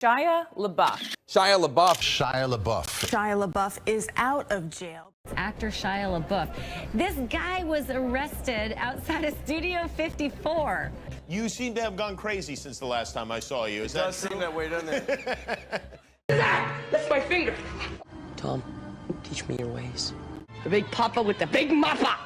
Shia LaBeouf. Shia LaBeouf. Shia LaBeouf. Shia LaBeouf is out of jail. Actor Shia LaBeouf. This guy was arrested outside of Studio 54. You seem to have gone crazy since the last time I saw you. Is that true? Seem that way, doesn't it? That's my finger. Tom, teach me your ways. The big papa with the big mappa.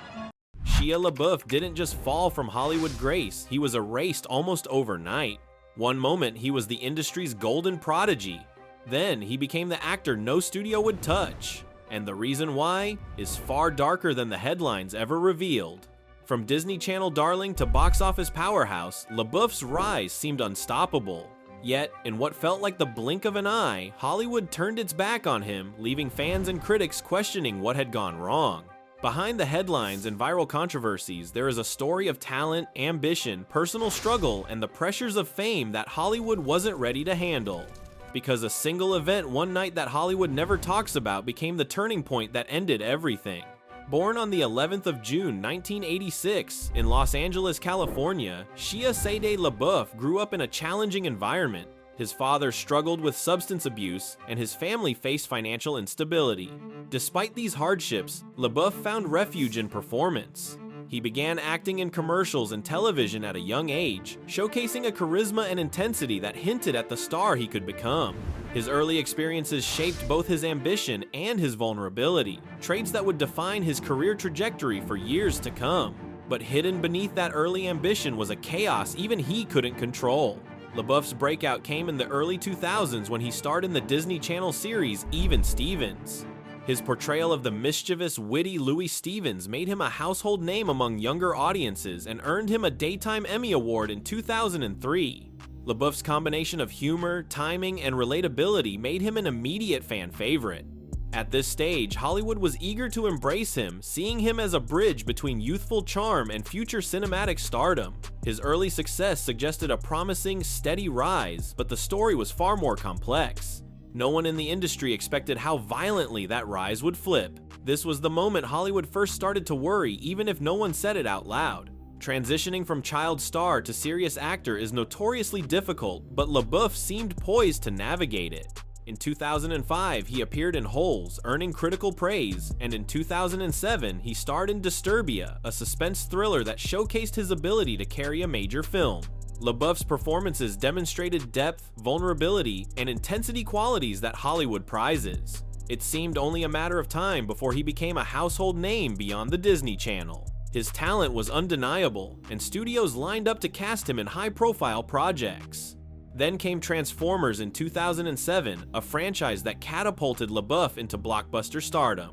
Shia LaBeouf didn't just fall from Hollywood grace, he was erased almost overnight. One moment, he was the industry's golden prodigy. Then, he became the actor no studio would touch. And the reason why is far darker than the headlines ever revealed. From Disney Channel darling to box office powerhouse, LaBeouf's rise seemed unstoppable. Yet, in what felt like the blink of an eye, Hollywood turned its back on him, leaving fans and critics questioning what had gone wrong. Behind the headlines and viral controversies, there is a story of talent, ambition, personal struggle, and the pressures of fame that Hollywood wasn't ready to handle. Because a single event one night that Hollywood never talks about became the turning point that ended everything. Born on the 11th of June 1986 in Los Angeles, California, Shia LaBeouf grew up in a challenging environment. His father struggled with substance abuse, and his family faced financial instability. Despite these hardships, LaBeouf found refuge in performance. He began acting in commercials and television at a young age, showcasing a charisma and intensity that hinted at the star he could become. His early experiences shaped both his ambition and his vulnerability, traits that would define his career trajectory for years to come. But hidden beneath that early ambition was a chaos even he couldn't control. LaBeouf's breakout came in the early 2000s when he starred in the Disney Channel series Even Stevens. His portrayal of the mischievous, witty Louis Stevens made him a household name among younger audiences and earned him a Daytime Emmy Award in 2003. LaBeouf's combination of humor, timing, and relatability made him an immediate fan favorite. At this stage, Hollywood was eager to embrace him, seeing him as a bridge between youthful charm and future cinematic stardom. His early success suggested a promising, steady rise, but the story was far more complex. No one in the industry expected how violently that rise would flip. This was the moment Hollywood first started to worry, even if no one said it out loud. Transitioning from child star to serious actor is notoriously difficult, but LaBeouf seemed poised to navigate it. In 2005, he appeared in Holes, earning critical praise, and in 2007, he starred in Disturbia, a suspense thriller that showcased his ability to carry a major film. LaBeouf's performances demonstrated depth, vulnerability, and intensity qualities that Hollywood prizes. It seemed only a matter of time before he became a household name beyond the Disney Channel. His talent was undeniable, and studios lined up to cast him in high-profile projects. Then came Transformers in 2007, a franchise that catapulted LaBeouf into blockbuster stardom.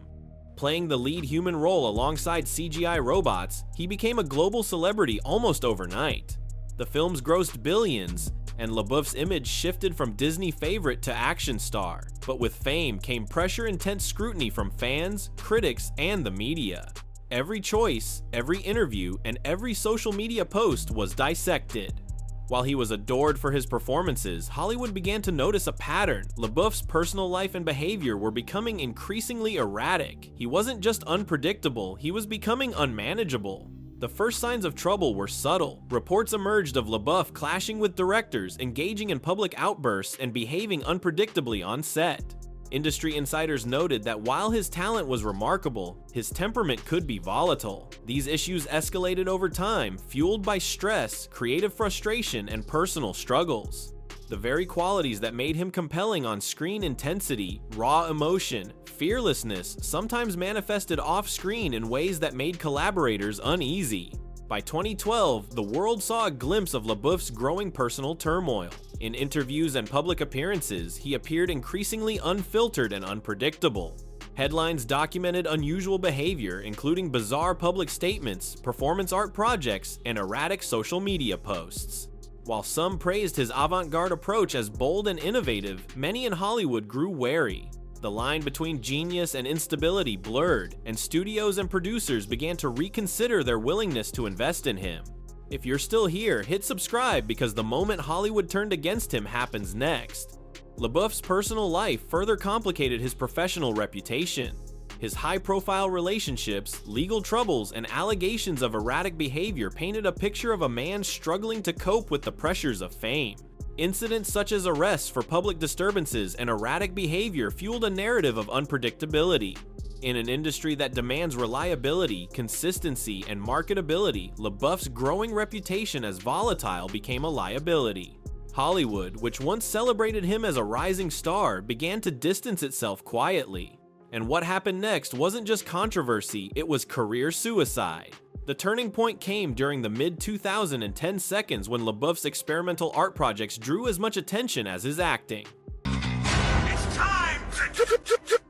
Playing the lead human role alongside CGI robots, he became a global celebrity almost overnight. The films grossed billions, and LaBeouf's image shifted from Disney favorite to action star. But with fame came pressure-intense scrutiny from fans, critics, and the media. Every choice, every interview, and every social media post was dissected. While he was adored for his performances, Hollywood began to notice a pattern. LaBeouf's personal life and behavior were becoming increasingly erratic. He wasn't just unpredictable, he was becoming unmanageable. The first signs of trouble were subtle. Reports emerged of LaBeouf clashing with directors, engaging in public outbursts, and behaving unpredictably on set. Industry insiders noted that while his talent was remarkable, his temperament could be volatile. These issues escalated over time, fueled by stress, creative frustration, and personal struggles. The very qualities that made him compelling on screen: intensity, raw emotion, fearlessness, sometimes manifested off-screen in ways that made collaborators uneasy. By 2012, the world saw a glimpse of LaBeouf's growing personal turmoil. In interviews and public appearances, he appeared increasingly unfiltered and unpredictable. Headlines documented unusual behavior, including bizarre public statements, performance art projects, and erratic social media posts. While some praised his avant-garde approach as bold and innovative, many in Hollywood grew wary. The line between genius and instability blurred, and studios and producers began to reconsider their willingness to invest in him. If you're still here, hit subscribe because the moment Hollywood turned against him happens next. LaBeouf's personal life further complicated his professional reputation. His high-profile relationships, legal troubles, and allegations of erratic behavior painted a picture of a man struggling to cope with the pressures of fame. Incidents such as arrests for public disturbances and erratic behavior fueled a narrative of unpredictability. In an industry that demands reliability, consistency, and marketability, LaBeouf's growing reputation as volatile became a liability. Hollywood, which once celebrated him as a rising star, began to distance itself quietly. And what happened next wasn't just controversy, it was career suicide. The turning point came during the mid-2010 seconds when LaBeouf's experimental art projects drew as much attention as his acting. It's time to do it!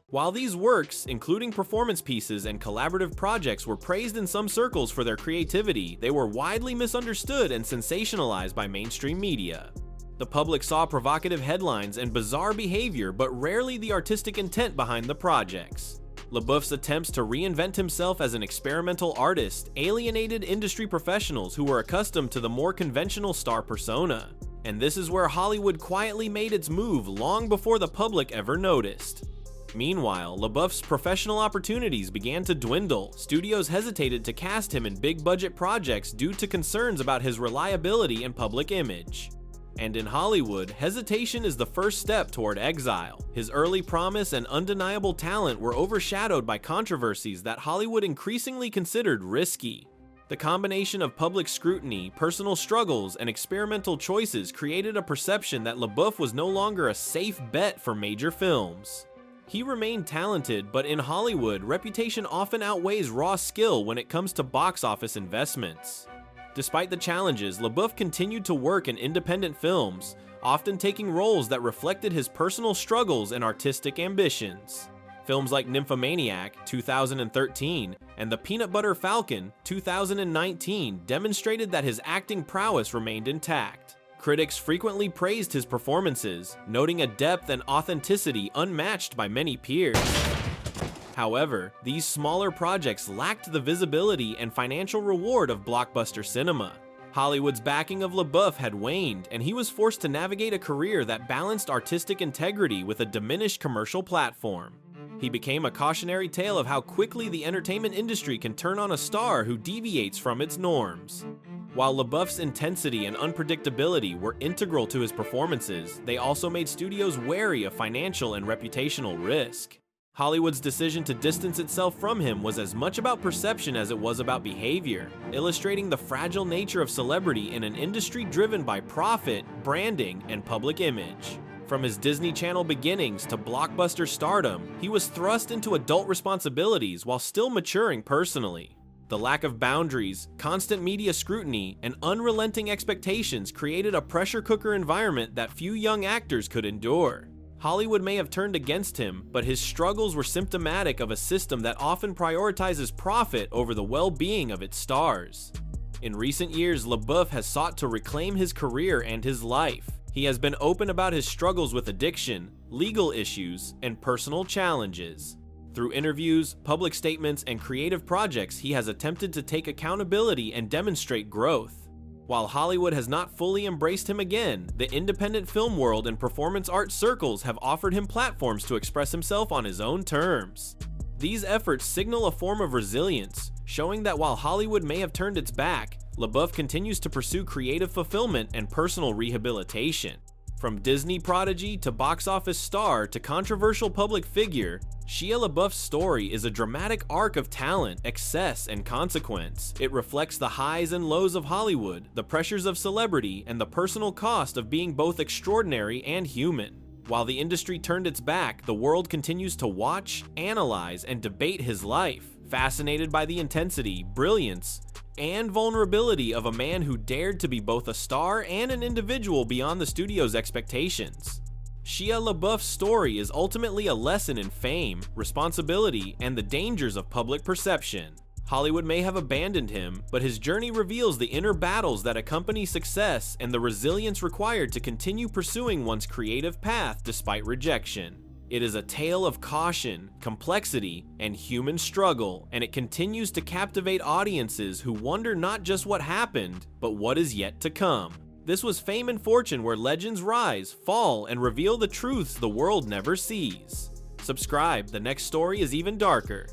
While these works, including performance pieces and collaborative projects, were praised in some circles for their creativity, they were widely misunderstood and sensationalized by mainstream media. The public saw provocative headlines and bizarre behavior, but rarely the artistic intent behind the projects. LaBeouf's attempts to reinvent himself as an experimental artist alienated industry professionals who were accustomed to the more conventional star persona. And this is where Hollywood quietly made its move long before the public ever noticed. Meanwhile, LaBeouf's professional opportunities began to dwindle. Studios hesitated to cast him in big-budget projects due to concerns about his reliability and public image. And in Hollywood, hesitation is the first step toward exile. His early promise and undeniable talent were overshadowed by controversies that Hollywood increasingly considered risky. The combination of public scrutiny, personal struggles, and experimental choices created a perception that LaBeouf was no longer a safe bet for major films. He remained talented, but in Hollywood, reputation often outweighs raw skill when it comes to box office investments. Despite the challenges, LaBeouf continued to work in independent films, often taking roles that reflected his personal struggles and artistic ambitions. Films like Nymphomaniac, 2013, and The Peanut Butter Falcon, 2019, demonstrated that his acting prowess remained intact. Critics frequently praised his performances, noting a depth and authenticity unmatched by many peers. However, these smaller projects lacked the visibility and financial reward of blockbuster cinema. Hollywood's backing of LaBeouf had waned, and he was forced to navigate a career that balanced artistic integrity with a diminished commercial platform. He became a cautionary tale of how quickly the entertainment industry can turn on a star who deviates from its norms. While LaBeouf's intensity and unpredictability were integral to his performances, they also made studios wary of financial and reputational risk. Hollywood's decision to distance itself from him was as much about perception as it was about behavior, illustrating the fragile nature of celebrity in an industry driven by profit, branding, and public image. From his Disney Channel beginnings to blockbuster stardom, he was thrust into adult responsibilities while still maturing personally. The lack of boundaries, constant media scrutiny, and unrelenting expectations created a pressure cooker environment that few young actors could endure. Hollywood may have turned against him, but his struggles were symptomatic of a system that often prioritizes profit over the well-being of its stars. In recent years, LaBeouf has sought to reclaim his career and his life. He has been open about his struggles with addiction, legal issues, and personal challenges. Through interviews, public statements, and creative projects, he has attempted to take accountability and demonstrate growth. While Hollywood has not fully embraced him again, the independent film world and performance art circles have offered him platforms to express himself on his own terms. These efforts signal a form of resilience, showing that while Hollywood may have turned its back, LaBeouf continues to pursue creative fulfillment and personal rehabilitation. From Disney prodigy to box office star to controversial public figure, Shia LaBeouf's story is a dramatic arc of talent, excess, and consequence. It reflects the highs and lows of Hollywood, the pressures of celebrity, and the personal cost of being both extraordinary and human. While the industry turned its back, the world continues to watch, analyze, and debate his life, fascinated by the intensity, brilliance, and vulnerability of a man who dared to be both a star and an individual beyond the studio's expectations. Shia LaBeouf's story is ultimately a lesson in fame, responsibility, and the dangers of public perception. Hollywood may have abandoned him, but his journey reveals the inner battles that accompany success and the resilience required to continue pursuing one's creative path despite rejection. It is a tale of caution, complexity, and human struggle, and it continues to captivate audiences who wonder not just what happened, but what is yet to come. This was Fame and Fortune, where legends rise, fall, and reveal the truths the world never sees. Subscribe, the next story is even darker.